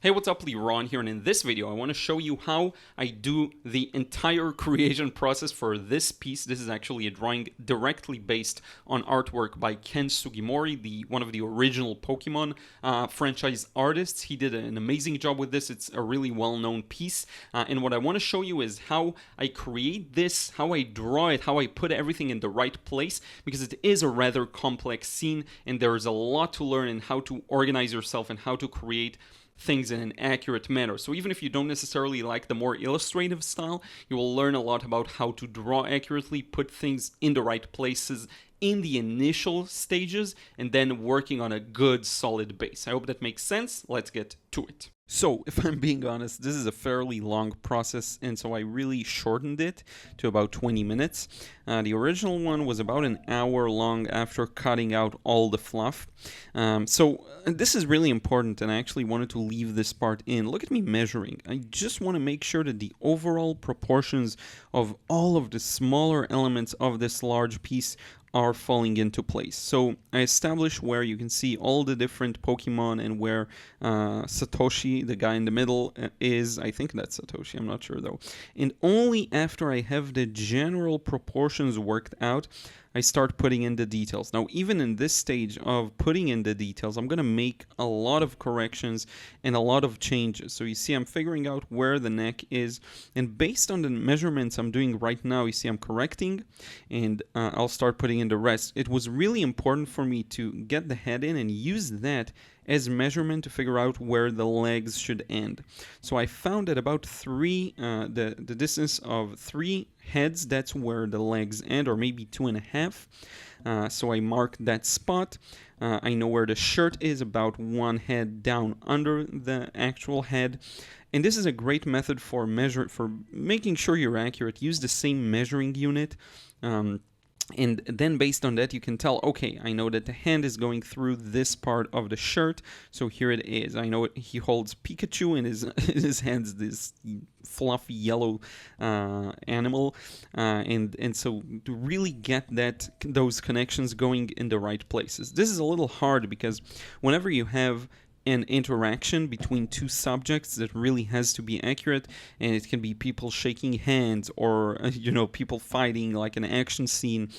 Hey, what's up, Ron here, and in this video I want to show you how I do the entire creation process for this piece. This is actually a drawing directly based on artwork by Ken Sugimori, one of the original Pokemon franchise artists. He did an amazing job with this. It's a really well-known piece, and what I want to show you is how I create this, how I draw it, how I put everything in the right place, because it is a rather complex scene and there's a lot to learn in how to organize yourself and how to create things in an accurate manner. So even if you don't necessarily like the more illustrative style, you will learn a lot about how to draw accurately, put things in the right places in the initial stages, and then working on a good solid base. I hope that makes sense. Let's get to it. So, if I'm being honest, this is a fairly long process, and so I really shortened it to about 20 minutes. The original one was about an hour long after cutting out all the fluff. So this is really important, and I actually wanted to leave this part in. Look at me measuring. I just want to make sure that the overall proportions of all of the smaller elements of this large piece are falling into place. So I established where you can see all the different Pokemon and where Satoshi, the guy in the middle, is. I think that's Satoshi, I'm not sure though. And only after I have the general proportions worked out, I start putting in the details. Now, even in this stage of putting in the details, I'm going to make a lot of corrections and a lot of changes. So you see, I'm figuring out where the neck is, and based on the measurements I'm doing right now, you see I'm correcting, and I'll start putting in the rest. It was really important for me to get the head in and use that as measurement to figure out where the legs should end. So I found that about the distance of 3 heads, that's where the legs end, or maybe 2.5. So I marked that spot. I know where the shirt is, about 1 head down under the actual head. And this is a great method for making sure you're accurate. Use the same measuring unit. And then based on that, you can tell, okay, I know that the hand is going through this part of the shirt, so here it is. I know he holds Pikachu in his hands, this fluffy yellow animal, and so to really get those connections going in the right places. This is a little hard because whenever you have an interaction between two subjects that really has to be accurate, and it can be people shaking hands or people fighting, like an action scene.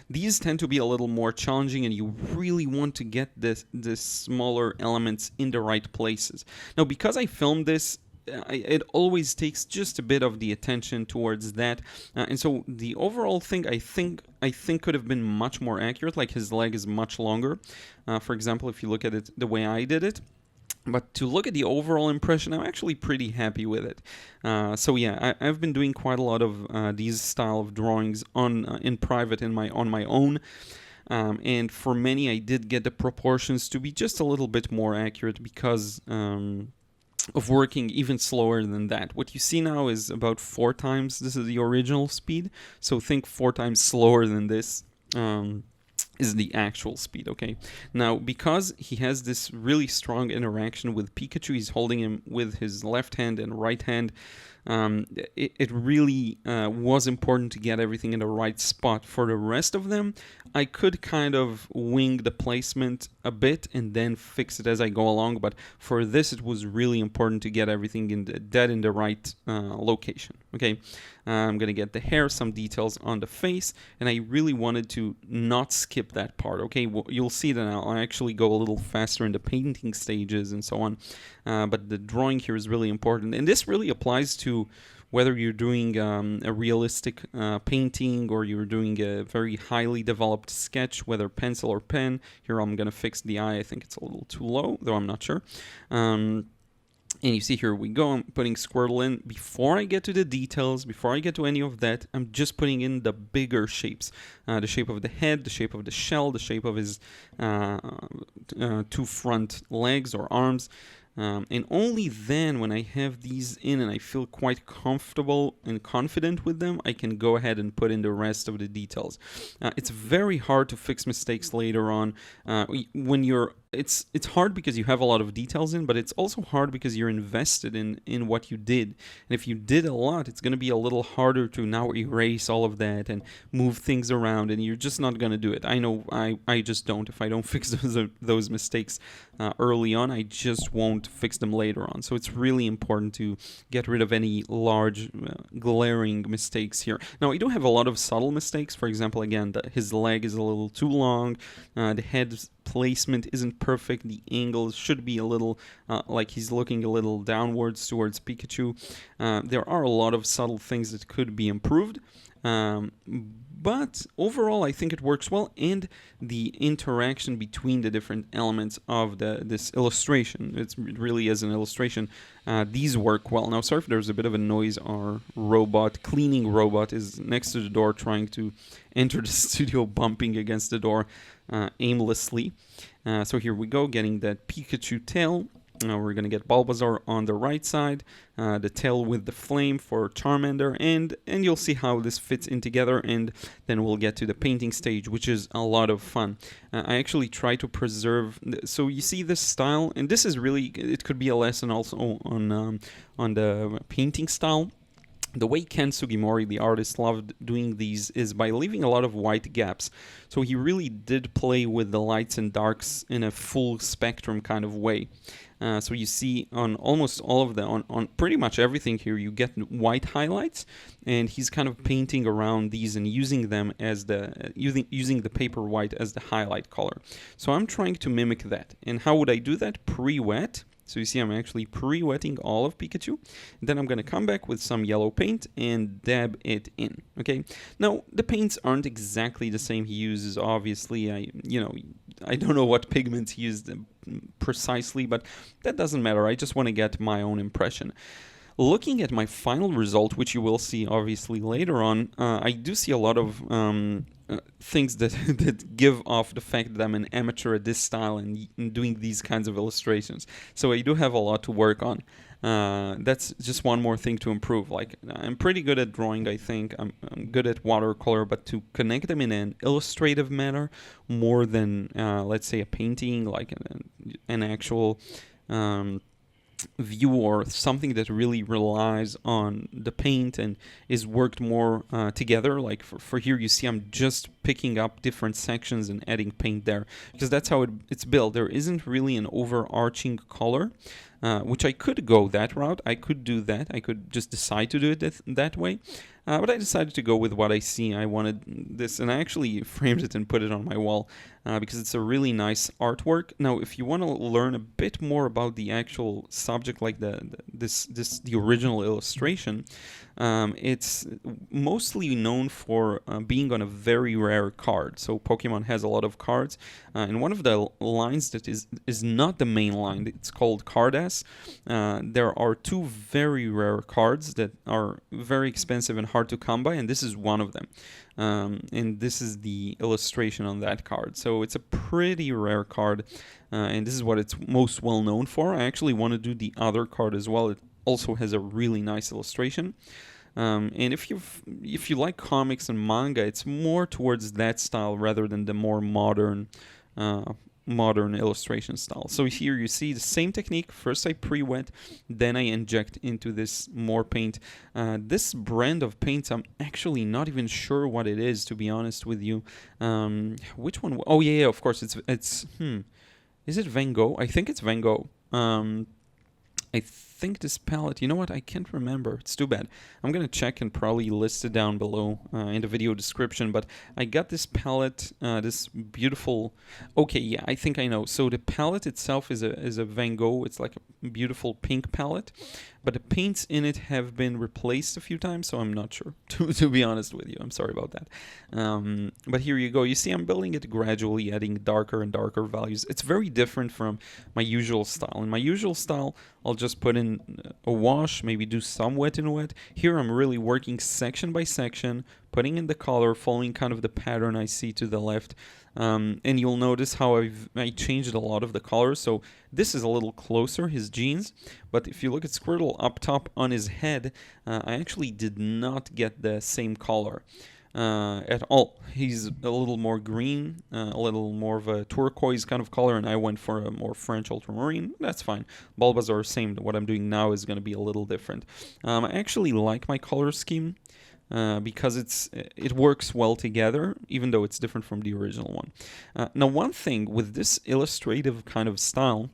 These tend to be a little more challenging, and you really want to get the smaller elements in the right places. Now, because I filmed this, it always takes just a bit of the attention towards that, and so the overall thing I think could have been much more accurate. Like, his leg is much longer, for example, if you look at it the way I did it. But to look at the overall impression, I'm actually pretty happy with it. So yeah, I've been doing quite a lot of these style of drawings in private on my own. And for many, I did get the proportions to be just a little bit more accurate because of working even slower than that. What you see now is about 4 times. This is the original speed. So think 4 times slower than this. Is the actual speed, okay? Now, because he has this really strong interaction with Pikachu, he's holding him with his left hand and right hand. It really was important to get everything in the right spot. For the rest of them, I could kind of wing the placement a bit and then fix it as I go along, but for this it was really important to get everything in the right location. Okay, I'm gonna get the hair, some details on the face, and I really wanted to not skip that part. Okay, you'll see that I'll actually go a little faster in the painting stages and so on, but the drawing here is really important, and this really applies to whether you're doing a realistic painting or you're doing a very highly developed sketch, whether pencil or pen. Here I'm going to fix the eye. I think it's a little too low, though I'm not sure. And you see, here we go. I'm putting Squirtle in. Before I get to the details, before I get to any of that, I'm just putting in the bigger shapes. The shape of the head, the shape of the shell, the shape of his 2 front legs or arms. And only then, when I have these in and I feel quite comfortable and confident with them, I can go ahead and put in the rest of the details. It's very hard to fix mistakes later on when you're it's hard because you have a lot of details in, but it's also hard because you're invested in what you did. And if you did a lot, it's going to be a little harder to now erase all of that and move things around, and you're just not going to do it. I know I just don't. If I don't fix those mistakes early on, I just won't fix them later on. So it's really important to get rid of any large glaring mistakes here. Now, I do have a lot of subtle mistakes. For example, again, his leg is a little too long, the head placement isn't perfect, the angle should be a little like he's looking a little downwards towards Pikachu. There are a lot of subtle things that could be improved, but overall I think it works well, and the interaction between the different elements of this illustration, it really is an illustration, these work well. Now, sorry if there's a bit of a noise. Our cleaning robot is next to the door trying to enter the studio, bumping against the door aimlessly. So here we go, getting that Pikachu tail. We're going to get Bulbasaur on the right side, the tail with the flame for Charmander, and you'll see how this fits in together, and then we'll get to the painting stage, which is a lot of fun. I actually try to preserve, so you see this style, and this is really, it could be a lesson also on the painting style. The way Ken Sugimori, the artist, loved doing these is by leaving a lot of white gaps. So he really did play with the lights and darks in a full spectrum kind of way. So you see on almost all of on pretty much everything here, you get white highlights, and he's kind of painting around these and using them as using the paper white as the highlight color. So I'm trying to mimic that. And how would I do that? Pre-wet. So you see I'm actually pre-wetting all of Pikachu. Then I'm going to come back with some yellow paint and dab it in. Okay. Now, the paints aren't exactly the same he uses, obviously. I don't know what pigments he used precisely, but that doesn't matter. I just want to get my own impression. Looking at my final result, which you will see obviously later on, I do see a lot of things that give off the fact that I'm an amateur at this style and doing these kinds of illustrations. So I do have a lot to work on. That's just one more thing to improve. Like, I'm pretty good at drawing, I think. I'm good at watercolor, but to connect them in an illustrative manner more than, let's say, a painting, like an actual view or something that really relies on the paint and is worked more together. Like for here, you see I'm just picking up different sections and adding paint there, because that's how it's built. There isn't really an overarching color, which I could go that route. I could do that. I could just decide to do it that way. But I decided to go with what I see. I wanted this, and I actually framed it and put it on my wall because it's a really nice artwork. Now, if you want to learn a bit more about the actual subject, like the original illustration, it's mostly known for being on a very rare card. So Pokemon has a lot of cards, and one of the lines that is not the main line, it's called Carddass. There are two very rare cards that are very expensive and hard to come by, and this is one of them. And this is the illustration on that card. So it's a pretty rare card, and this is what it's most well known for. I actually want to do the other card as well. It also has a really nice illustration. And if you like comics and manga, it's more towards that style rather than the more modern illustration style. So here you see the same technique. First I pre-wet, then I inject into this more paint. This brand of paints, I'm actually not even sure what it is, to be honest with you. Which one? Oh yeah, of course it's is it Van Gogh? I think it's Van Gogh. I think this palette, you know what, I can't remember. It's too bad. I'm going to check and probably list it down below in the video description, but I got this palette, this beautiful, okay, yeah, I think I know. So the palette itself is a Van Gogh. It's like a beautiful pink palette, but the paints in it have been replaced a few times, so I'm not sure, to be honest with you. I'm sorry about that. But here you go. You see I'm building it gradually, adding darker and darker values. It's very different from my usual style. In my usual style, I'll just put in a wash, maybe do some wet and wet. Here I'm really working section by section, putting in the color, following kind of the pattern I see to the left. And you'll notice how I changed a lot of the colors. So this is a little closer, his jeans. But if you look at Squirtle up top on his head, I actually did not get the same color. at all. He's a little more green, a little more of a turquoise kind of color, and I went for a more French ultramarine. That's fine. Bulbasaur, same. What I'm doing now is going to be a little different. I actually like my color scheme. Because it works well together, even though it's different from the original one. Now, one thing with this illustrative kind of style,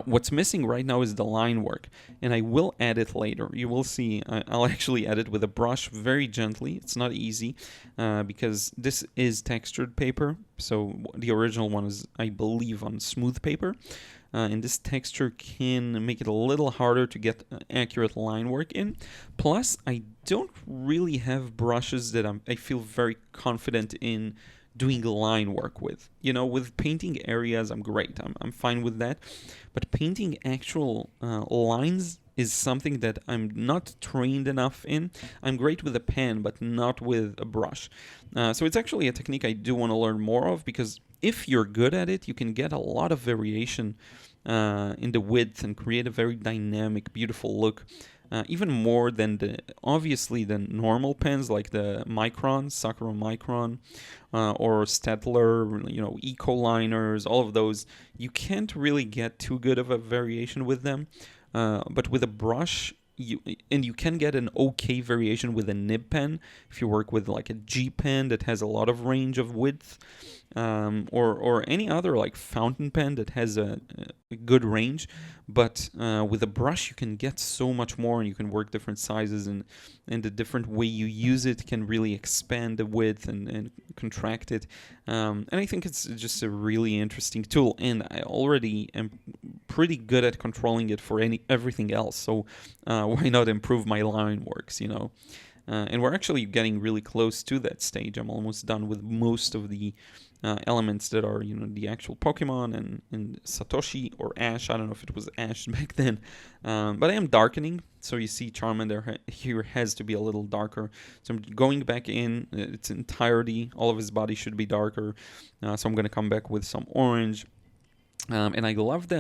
what's missing right now is the line work, and I will add it later. You will see I'll actually add it with a brush very gently. It's not easy because this is textured paper, so the original one is, I believe, on smooth paper. And this texture can make it a little harder to get accurate line work in. Plus, I don't really have brushes that I feel very confident in doing line work with. You know, with painting areas, I'm great. I'm fine with that. But painting actual lines is something that I'm not trained enough in. I'm great with a pen, but not with a brush. So it's actually a technique I do want to learn more of, because if you're good at it, you can get a lot of variation in the width and create a very dynamic, beautiful look. Even more than obviously than normal pens like the Micron, Sakura Micron, or Staedtler, you know, Eco liners, all of those. You can't really get too good of a variation with them. But with a brush, you can get an okay variation with a nib pen if you work with like a G pen that has a lot of range of width, or any other like fountain pen that has a good range. But with a brush, you can get so much more, and you can work different sizes, and the different way you use it can really expand the width and contract it. And I think it's just a really interesting tool, and I already am pretty good at controlling it for everything else. So why not improve my line works, you know? And we're actually getting really close to that stage. I'm almost done with most of the elements that are, you know, the actual Pokemon and Satoshi or Ash. I don't know if it was Ash back then, but I am darkening. So you see Charmander here has to be a little darker. So I'm going back in its entirety. All of his body should be darker. So I'm going to come back with some orange. And I love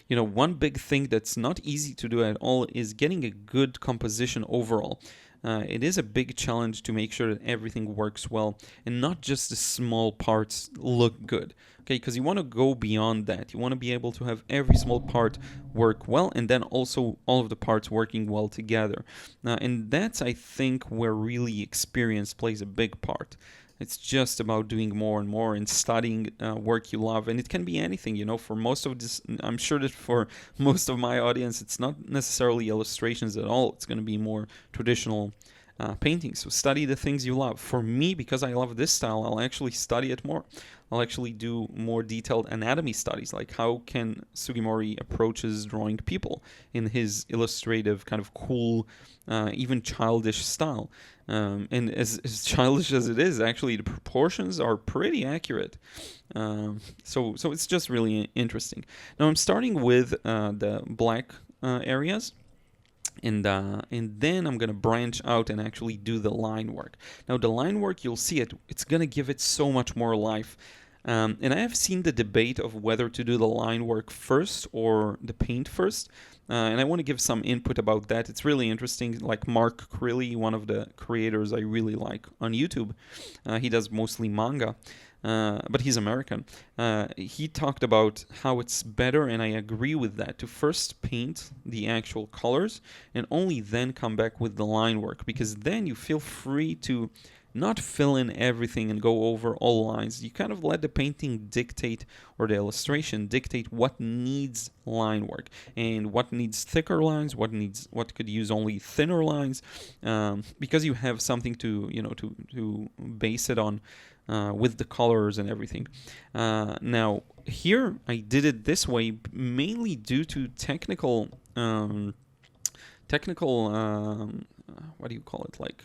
one big thing that's not easy to do at all is getting a good composition overall. It is a big challenge to make sure that everything works well and not just the small parts look good. Okay, because you want to go beyond that. You want to be able to have every small part work well, and then also all of the parts working well together. And that's, I think, where really experience plays a big part. It's just about doing more and more and studying work you love. And it can be anything, you know, for most of this, I'm sure that for most of my audience, it's not necessarily illustrations at all. It's going to be more traditional paintings. So study the things you love. For me, because I love this style, I'll actually study it more. I'll actually do more detailed anatomy studies, like how Ken Sugimori approaches drawing people in his illustrative, kind of cool, even childish style. And as childish as it is, actually the proportions are pretty accurate. So it's just really interesting. Now I'm starting with the black areas. And then I'm going to branch out and actually do the line work. Now the line work, you'll see it's going to give it so much more life. And I have seen the debate of whether to do the line work first or the paint first. And I want to give some input about that. It's really interesting. Like Mark Crilly, one of the creators I really like on YouTube. He does mostly manga. But he's American. He talked about how it's better, and I agree with that, to first paint the actual colors and only then come back with the line work, because then you feel free to not fill in everything and go over all lines. You kind of let the painting dictate, or the illustration dictate, what needs line work and what needs thicker lines, what could use only thinner lines, because you have something to base it on. With the colors and everything. Now, here I did it this way mainly due to technical, what do you call it? Like,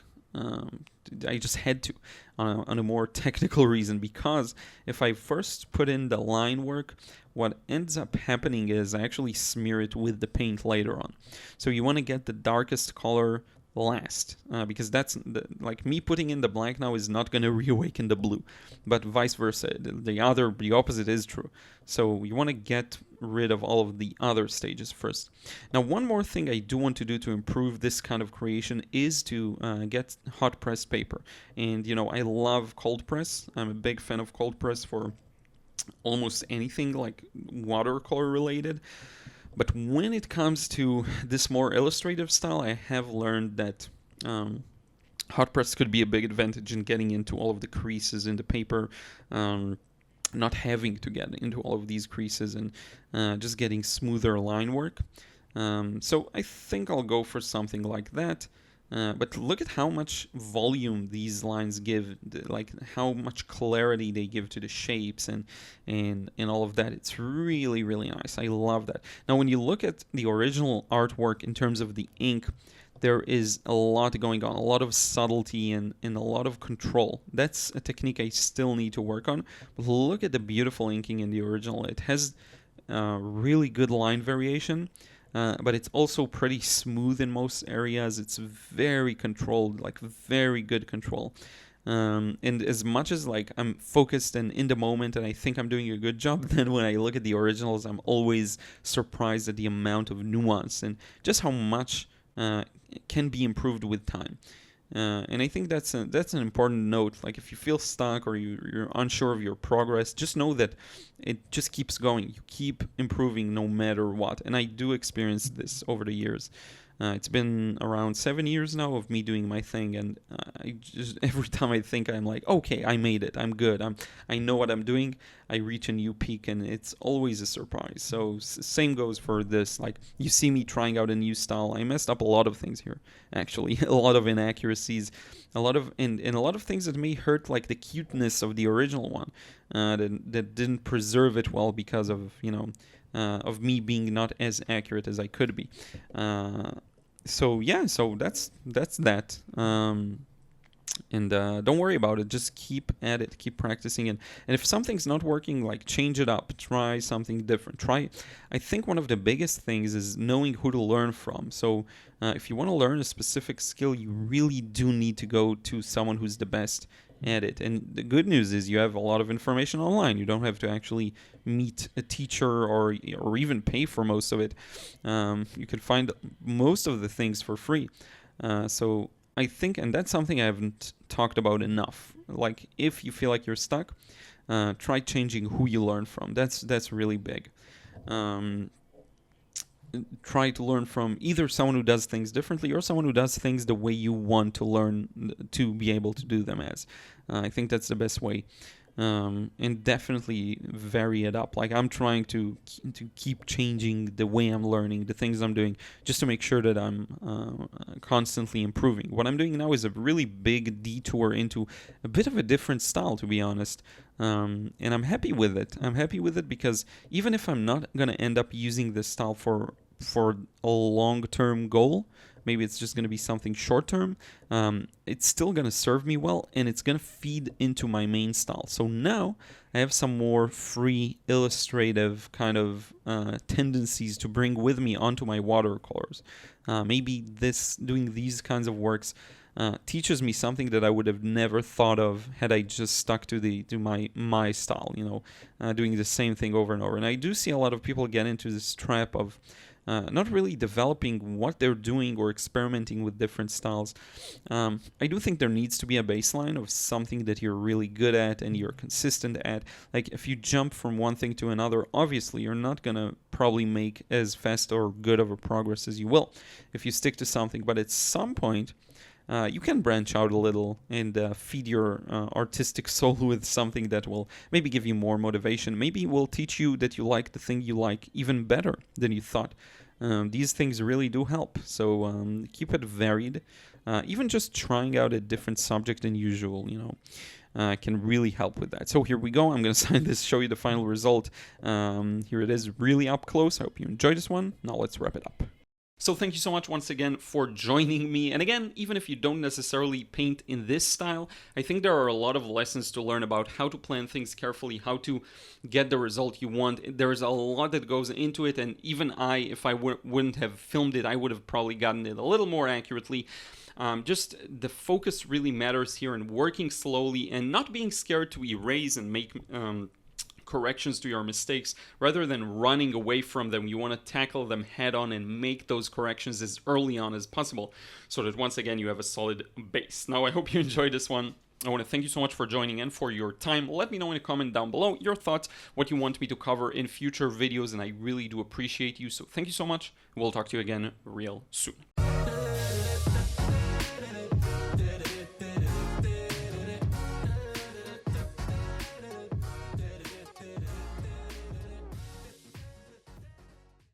I just had to, on a more technical reason, because if I first put in the line work, what ends up happening is I actually smear it with the paint later on. So you want to get the darkest color last, because that's like me putting in the black now is not going to reawaken the blue, but vice versa. The opposite is true. So you want to get rid of all of the other stages first. Now, one more thing I do want to do to improve this kind of creation is to get hot press paper. And I love cold press. I'm a big fan of cold press for almost anything like watercolor related. But when it comes to this more illustrative style, I have learned that hot press could be a big advantage in getting into all of the creases in the paper, not having to get into all of these creases, and just getting smoother line work. So I think I'll go for something like that. But look at how much volume these lines give, like how much clarity they give to the shapes and all of that. It's really, really nice. I love that. Now, when you look at the original artwork in terms of the ink, there is a lot going on, a lot of subtlety and a lot of control. That's a technique I still need to work on. But look at the beautiful inking in the original. It has really good line variation. But it's also pretty smooth in most areas. It's very controlled, like very good control. And as much as like I'm focused and in the moment and I think I'm doing a good job, then when I look at the originals, I'm always surprised at the amount of nuance and just how much can be improved with time. And I think that's an important note. Like if you feel stuck or you're unsure of your progress, just know that it just keeps going. You keep improving no matter what. And I do experience this over the years. It's been around 7 years now of me doing my thing, and I just every time I think I'm like, okay, I made it, I'm good, I know what I'm doing, I reach a new peak, and it's always a surprise. So same goes for this. Like you see me trying out a new style. I messed up a lot of things here, actually, a lot of inaccuracies, a lot of things that may hurt like the cuteness of the original one, that didn't preserve it well because of of me being not as accurate as I could be. So that's that. And don't worry about it. Just keep at it. Keep practicing. And if something's not working, like change it up. Try something different. I think one of the biggest things is knowing who to learn from. So if you want to learn a specific skill, you really do need to go to someone who's the best at it. And the good news is you have a lot of information online. You don't have to actually meet a teacher or even pay for most of it. You can find most of the things for free. So I think, and that's something I haven't talked about enough. Like if you feel like you're stuck, try changing who you learn from. That's really big. Try to learn from either someone who does things differently or someone who does things the way you want to learn to be able to do them as. I think that's the best way. And definitely vary it up. Like I'm trying to keep changing the way I'm learning, the things I'm doing, just to make sure that I'm constantly improving. What I'm doing now is a really big detour into a bit of a different style, to be honest. And I'm happy with it. I'm happy with it because even if I'm not going to end up using this style for a long-term goal, maybe it's just going to be something short-term, it's still going to serve me well, and it's going to feed into my main style. So now I have some more free illustrative kind of tendencies to bring with me onto my watercolors. Maybe doing these kinds of works teaches me something that I would have never thought of had I just stuck to my style, doing the same thing over and over. And I do see a lot of people get into this trap of not really developing what they're doing or experimenting with different styles. I do think there needs to be a baseline of something that you're really good at and you're consistent at. Like if you jump from one thing to another, obviously you're not going to probably make as fast or good of a progress as you will if you stick to something. But at some point, you can branch out a little and feed your artistic soul with something that will maybe give you more motivation. Maybe will teach you that you like the thing you like even better than you thought. These things really do help. So keep it varied. Even just trying out a different subject than usual, can really help with that. So here we go. I'm going to sign this, show you the final result. Here it is, really up close. I hope you enjoyed this one. Now let's wrap it up. So thank you so much once again for joining me. And again, even if you don't necessarily paint in this style, I think there are a lot of lessons to learn about how to plan things carefully, how to get the result you want. There's a lot that goes into it, and even I, if I wouldn't have filmed it, I would have probably gotten it a little more accurately. Just the focus really matters here, and working slowly and not being scared to erase and make corrections to your mistakes rather than running away from them. You want to tackle them head on and make those corrections as early on as possible so that once again you have a solid base. Now I hope you enjoyed this one. I want to thank you so much for joining in, for your time. Let me know in a comment down below your thoughts, what you want me to cover in future videos, and I really do appreciate you. So thank you so much. We'll talk to you again real soon.